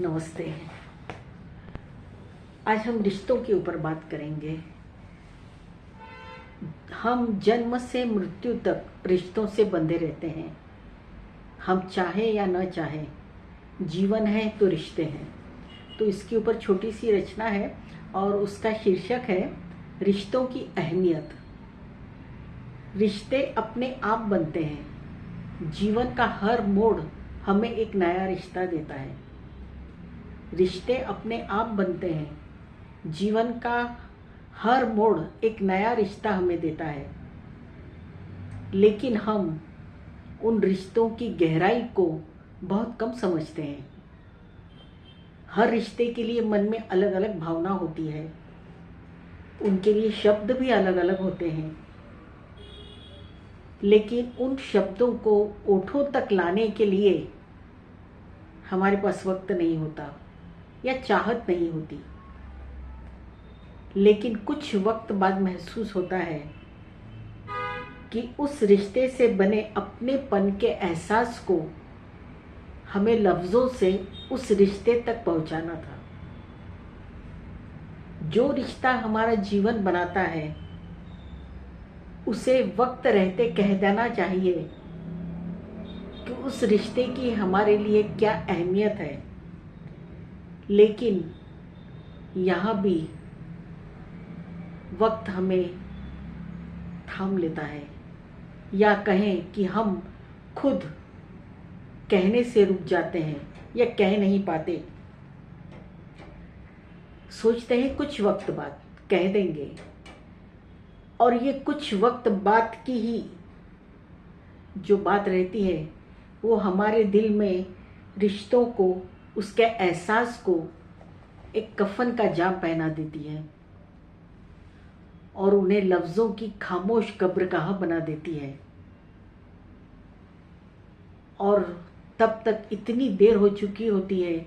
नमस्ते। आज हम रिश्तों के ऊपर बात करेंगे। हम जन्म से मृत्यु तक रिश्तों से बंधे रहते हैं। हम चाहे या न चाहे, जीवन है तो रिश्ते हैं। तो इसके ऊपर छोटी सी रचना है और उसका शीर्षक है रिश्तों की अहमियत। रिश्ते अपने आप बनते हैं। जीवन का हर मोड़ हमें एक नया रिश्ता देता है। रिश्ते अपने आप बनते हैं। जीवन का हर मोड़ एक नया रिश्ता हमें देता है, लेकिन हम उन रिश्तों की गहराई को बहुत कम समझते हैं। हर रिश्ते के लिए मन में अलग अलग भावना होती है। उनके लिए शब्द भी अलग अलग होते हैं, लेकिन उन शब्दों को ओठों तक लाने के लिए हमारे पास वक्त नहीं होता या चाहत नहीं होती। लेकिन कुछ वक्त बाद महसूस होता है कि उस रिश्ते से बने अपनेपन के एहसास को हमें लफ्ज़ों से उस रिश्ते तक पहुंचाना था। जो रिश्ता हमारा जीवन बनाता है, उसे वक्त रहते कह देना चाहिए कि उस रिश्ते की हमारे लिए क्या अहमियत है। लेकिन यहाँ भी वक्त हमें थाम लेता है, या कहें कि हम खुद कहने से रुक जाते हैं या कह नहीं पाते। सोचते हैं कुछ वक्त बाद कह देंगे, और ये कुछ वक्त बाद की ही जो बात रहती है वो हमारे दिल में रिश्तों को, उसके एहसास को एक कफन का जाम पहना देती है और उन्हें लफ्ज़ों की खामोश कब्रगाह बना देती है। और तब तक इतनी देर हो चुकी होती है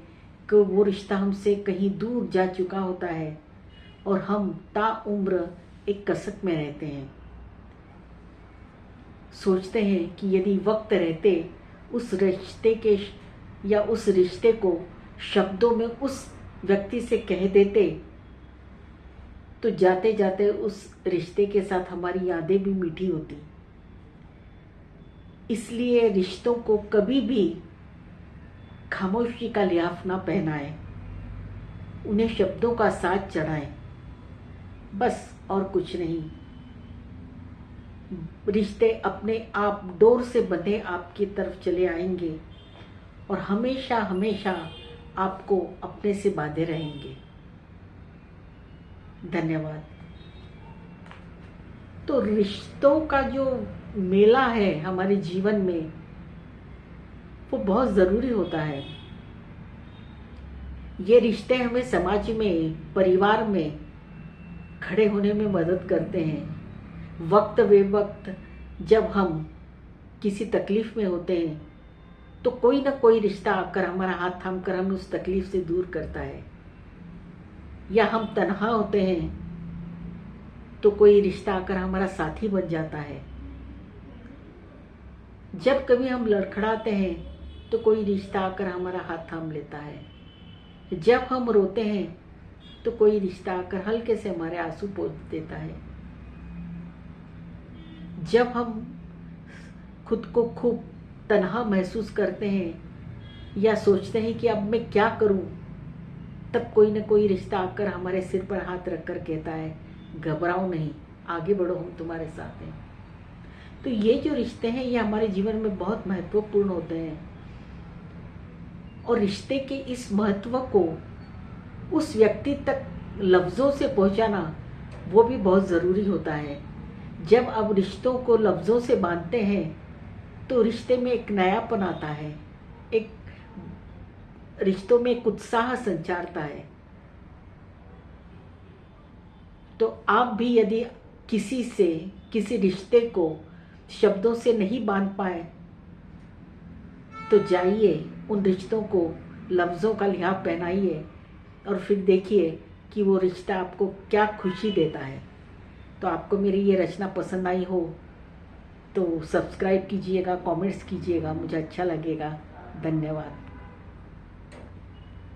कि वो रिश्ता हमसे कहीं दूर जा चुका होता है और हम ताउम्र एक कसक में रहते हैं। सोचते हैं कि यदि वक्त रहते उस रिश्ते के या उस रिश्ते को शब्दों में उस व्यक्ति से कह देते, तो जाते जाते उस रिश्ते के साथ हमारी यादें भी मीठी होती। इसलिए रिश्तों को कभी भी खामोशी का लिहाफ ना पहनाएं, उन्हें शब्दों का साथ चढ़ाएं, बस और कुछ नहीं। रिश्ते अपने आप डोर से बंधे आपकी तरफ चले आएंगे और हमेशा हमेशा आपको अपने से बांधे रहेंगे। धन्यवाद। तो रिश्तों का जो मेला है हमारे जीवन में, वो बहुत ज़रूरी होता है। ये रिश्ते हमें समाज में, परिवार में खड़े होने में मदद करते हैं। वक्त बेवक्त जब हम किसी तकलीफ़ में होते हैं तो कोई ना कोई रिश्ता आकर हमारा हाथ थाम कर हमें उस तकलीफ़ से दूर करता है। या हम तन्हा होते हैं तो कोई रिश्ता आकर हमारा साथी बन जाता है। जब कभी हम लड़खड़ाते हैं तो कोई रिश्ता आकर हमारा हाथ थाम लेता है। जब हम रोते हैं तो कोई रिश्ता आकर हल्के से हमारे आंसू पोंछ देता है। जब हम खुद को खूब तन्हा महसूस करते हैं या सोचते हैं कि अब मैं क्या करूं, तब कोई न कोई रिश्ता आकर हमारे सिर पर हाथ रखकर कहता है, घबराओ नहीं, आगे बढ़ो, हम तुम्हारे साथ हैं। तो ये जो रिश्ते हैं ये हमारे जीवन में बहुत महत्वपूर्ण होते हैं, और रिश्ते के इस महत्व को उस व्यक्ति तक लफ्ज़ों से पहुंचाना वो भी बहुत ज़रूरी होता है। जब अब रिश्तों को लफ्ज़ों से बांधते हैं तो रिश्ते में एक नयापन आता है, एक रिश्तों में एक उत्साह संचारता है। तो आप भी यदि किसी रिश्ते को शब्दों से नहीं बांध पाए तो जाइए, उन रिश्तों को लफ्ज़ों का लिहाफ पहनाइए और फिर देखिए कि वो रिश्ता आपको क्या खुशी देता है। तो आपको मेरी ये रचना पसंद आई हो तो सब्सक्राइब कीजिएगा, कमेंट्स कीजिएगा, मुझे अच्छा लगेगा। धन्यवाद।